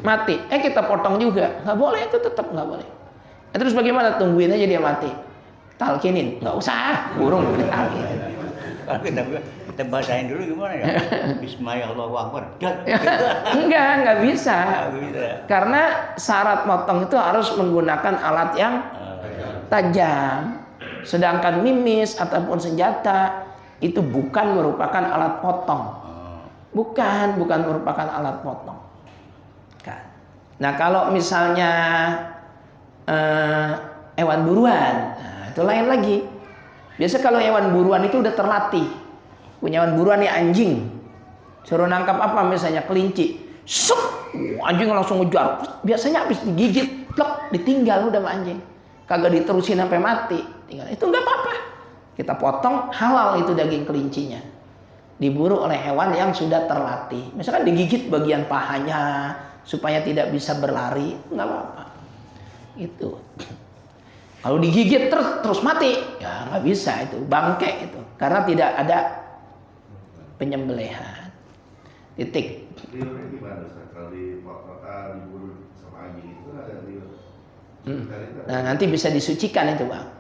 mati. Kita potong juga, nggak boleh, itu tetap nggak boleh. Terus bagaimana? Tungguin aja dia mati. Talkinin, nggak usah, burung udah talkinin. Kita bacain dulu gimana ya? Bismillahirrahmanirrahim. Enggak bisa. Karena syarat motong itu harus menggunakan alat yang tajam. Sedangkan mimis ataupun senjata itu bukan merupakan alat potong. Bukan merupakan alat potong. Nah, kalau misalnya hewan buruan, itu lain lagi. Biasa kalau hewan buruan itu udah terlatih. Punya hewan buruan nih anjing. Suruh nangkap apa misalnya kelinci. Sup, anjing langsung ngejar. Biasanya habis digigit, plek, ditinggal udah sama anjing. Kagak diterusin sampai mati. Tinggal. Itu enggak apa-apa. Kita potong, halal itu daging kelincinya. Diburu oleh hewan yang sudah terlatih. Misalkan digigit bagian pahanya supaya tidak bisa berlari, enggak apa-apa. Itu. Kalau digigit terus mati, ya nggak bisa itu, bangke itu, karena tidak ada penyembelihan. Titik. Riurnya gimana Ustaz? Kalau diburu sama anjing itu ada riur? Nah nanti bisa disucikan itu bang.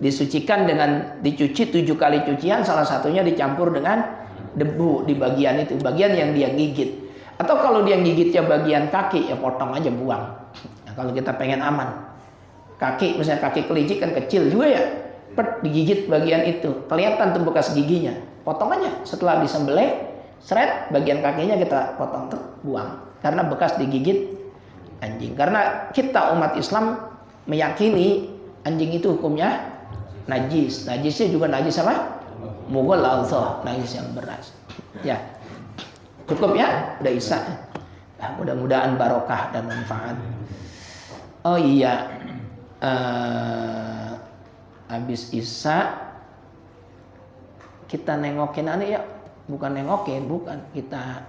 Disucikan dengan dicuci 7 kali cucian, salah satunya dicampur dengan debu di bagian itu, bagian yang dia gigit. Atau kalau dia gigitnya bagian kaki, ya potong aja, buang. Nah, kalau kita pengen aman, kaki misalnya kaki kelinci kan kecil juga ya, digigit bagian itu, kelihatan tuh bekas giginya, potong aja. Setelah disembelih, seret bagian kakinya kita potong tuh, buang, karena bekas digigit anjing. Karena kita umat Islam meyakini anjing itu hukumnya najis. Najisnya juga najis apa? Mughal al-dhah, najis yang beras. Ya, cukup ya, udah isya. Nah, mudah-mudahan barokah dan manfaat. Oh iya, habis isya kita nengokin aneh ya, bukan nengokin, bukan, kita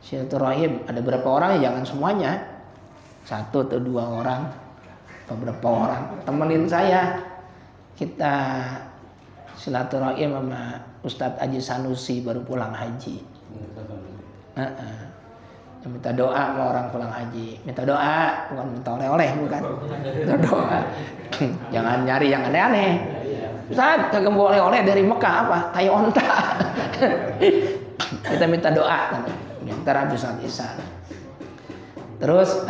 silaturahim. Ada berapa orang ya, jangan semuanya, 1 atau 2 orang, beberapa orang temenin saya, kita silaturahim sama Ustadz Haji Sanusi baru pulang haji. Minta doa sama orang pulang haji, minta doa, bukan minta oleh-oleh, bukan, minta doa. Jangan nyari yang aneh-aneh. Ustaz, kagak mau oleh-oleh dari Mekah apa? Tai onta. Kita minta doa, ntar habis sholat isya. Terus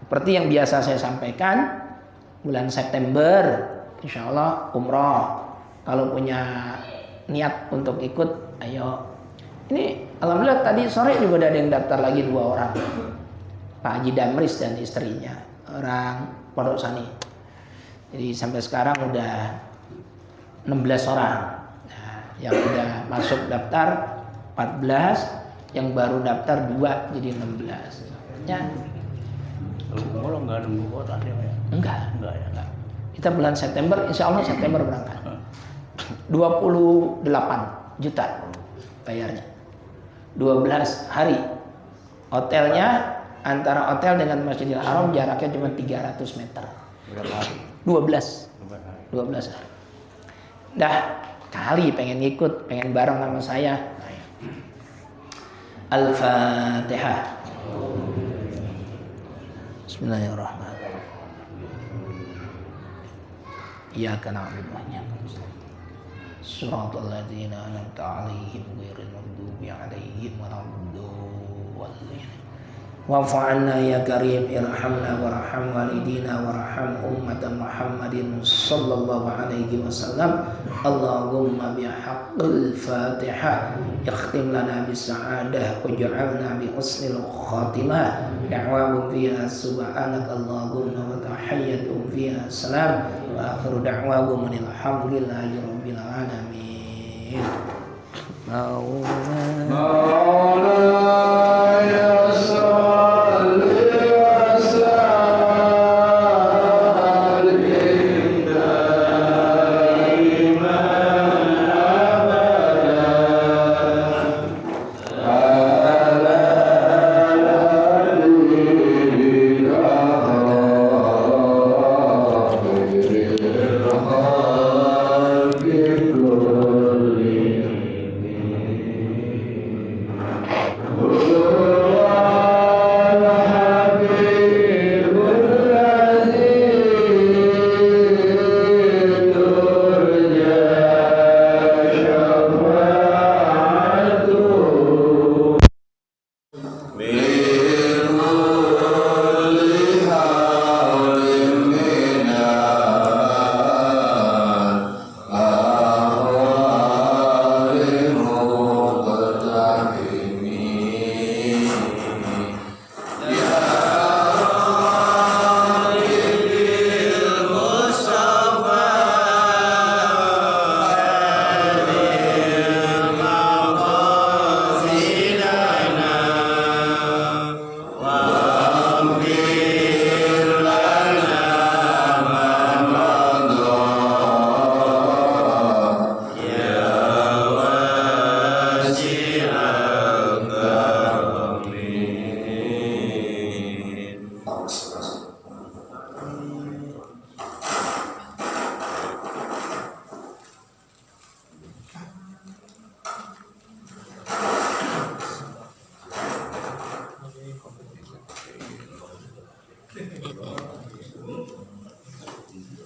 seperti yang biasa saya sampaikan, bulan September insya Allah umroh. Kalau punya niat untuk ikut, ayo. Ini alhamdulillah tadi sore juga ada yang daftar lagi 2 orang, Pak Haji Damris dan istrinya, orang Pondok Sani. Jadi sampai sekarang udah 16 orang. Nah, yang udah masuk daftar 14, yang baru daftar 2, jadi 16. Ya. Kalau nggak nunggu kuota ya? Enggak ya. Enggak. Kita bulan September, insya Allah September berangkat. 28 juta bayarnya. 12 hari. Hotelnya, antara hotel dengan Masjidil Haram jaraknya cuma 300 meter. Berapa hari? 12 hari. Dah kali pengen ikut, pengen bareng sama saya. Al-Fatihah. Bismillahirrahmanirrahim. Iyyaka na'budu wa iyyaka nasta'in. Shiratal ladzina an'amta 'alaihim ghairil maghdubi 'alaihim waladdallin. Wa'fu 'anna ya karim, irhamna warham walidina warham ummata Muhammadin sallallahu alaihi wasallam. Allahumma bihaqqil Fatihah ikhtim lana bis-sa'adah waj'alna bi husnil khatimah. Da'wahum fiha subhanaka Allahumma wa tahiyyatuhum fiha salam wa akhiru da'wahum alhamdulillahi rabbil alamin. Iya.